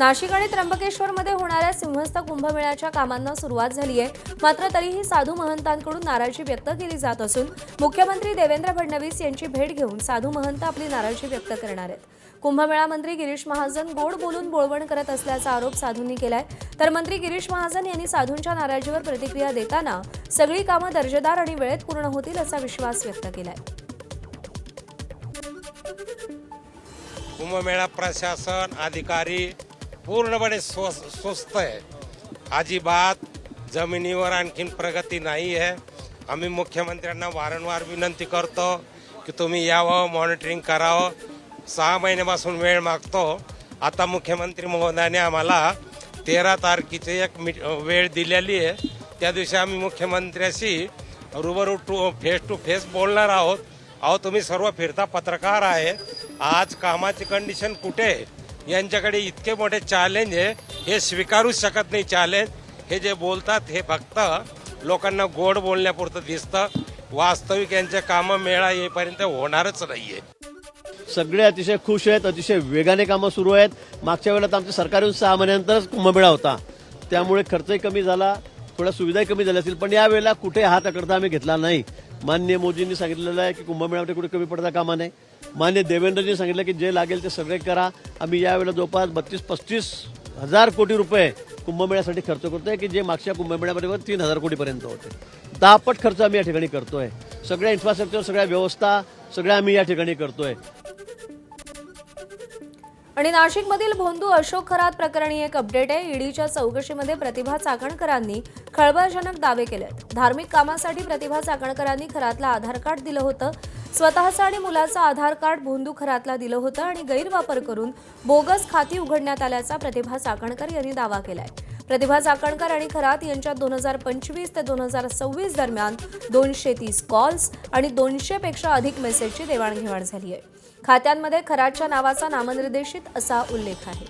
नाशिक आणि त्र्यंबकेश्वरमध्ये होणाऱ्या सिंहस्थ कुंभमेळ्याच्या कामांना सुरुवात झाली आहे। मात्र तरीही साधू महंतांकडून नाराजी व्यक्त केली जात असून मुख्यमंत्री देवेंद्र फडणवीस यांची भेट घेऊन साधू महंत आपली नाराजी व्यक्त करणार आहेत। कुंभमेळा मंत्री गिरीश महाजन गोड बोलून बोळवण करत असल्याचा आरोप साधूंनी केलाय। तर मंत्री गिरीश महाजन यांनी साधूंच्या नाराजीवर प्रतिक्रिया देताना सगळी कामं दर्जेदार आणि वेळेत पूर्ण होतील असा विश्वास व्यक्त केलाय। कुंभमेळा प्रशासन अधिकारी पूर्णपणे सुस्त आहे। अजिबात जमिनीवर आणखीन प्रगती नाही आहे। आम्ही मुख्यमंत्र्यांना वारंवार विनंती करतो की तुम्ही यावं, मॉनिटरिंग करावं। 6 महिन्यापासून वेळ मागतो। आता मुख्यमंत्री महोदयाने आम्हाला 13 तारखेची एक वेळ दिलेली आहे। त्या दिवशी आम्ही मुख्यमंत्र्याशी रूबरू फेस टू फेस बोलणार आहोत। अहो, तुम्ही सर्व फिरता पत्रकार आहे, आज कामाची कंडिशन कुठे आहे? यांच्याकडे इतके मोठे चॅलेंज आहे, हे स्वीकारूच शकत नाही चॅलेंज। हे जे बोलतात हे फक्त लोकांना गोड बोलण्यापुरतं दिसतं। वास्तविक यांचे कामं मेळा येईपर्यंत होणारच नाहीये। सगळे अतिशय खुश आहेत, अतिशय वेगाने कामं सुरू आहेत। मागच्या वेळेला आमच्या सरकारहून 6 महिन्यानंतरच कुंभमेळा होता, त्यामुळे खर्चही कमी झाला, थोड्या सुविधाही कमी झाल्या असतील, पण यावेळेला कुठे हात आकडता आम्ही घेतला नाही। माननीय मोदींनी सांगितलेलं आहे की कुंभमेळ्यामध्ये कुठे कमी पडता कामा नये। माननीय देवेंद्रजी सांगितलं की जे लागेल ते सगळे करा। आम्ही यावेळेला जवळपास 32-35 हजार कोटी रुपये कुंभमेळ्यासाठी खर्च करतोय, की जे मागच्या कुंभमेळ्यामध्ये 3,000 कोटीपर्यंत होते। 10 पट खर्च आम्ही या ठिकाणी करतोय। सगळ्या इन्फ्रास्ट्रक्चर, सगळ्या व्यवस्था सगळ्या आम्ही या ठिकाणी करतोय। आणि नाशिकमधील भोंदू अशोक खरात प्रकरणी एक अपडेट आहे। ईडीच्या चौकशीमध्ये प्रतिभा चाकणकरांनी खळबळजनक दावे केलेत। धार्मिक कामासाठी प्रतिभा चाकणकरांनी खरातला आधार कार्ड दिलं होतं। स्वतःचं आणि मुलाचं आधार कार्ड भोंदू खरातला दिलं होतं आणि गैरवापर करून बोगस खाती उघडण्यात आल्याचा प्रतिभा चाकणकर यांनी दावा केलाय। प्रतिभा चाकणकर आणि खरात यांच्यात 2025 ते 2026 दरम्यान 230 कॉल्स आणि 200 पेक्षा अधिक मेसेजची देवाणघेवाण झाली आहे। खात्यांमध्ये खरातच्या नावाचा नामनिर्देशित असा उल्लेख आहे।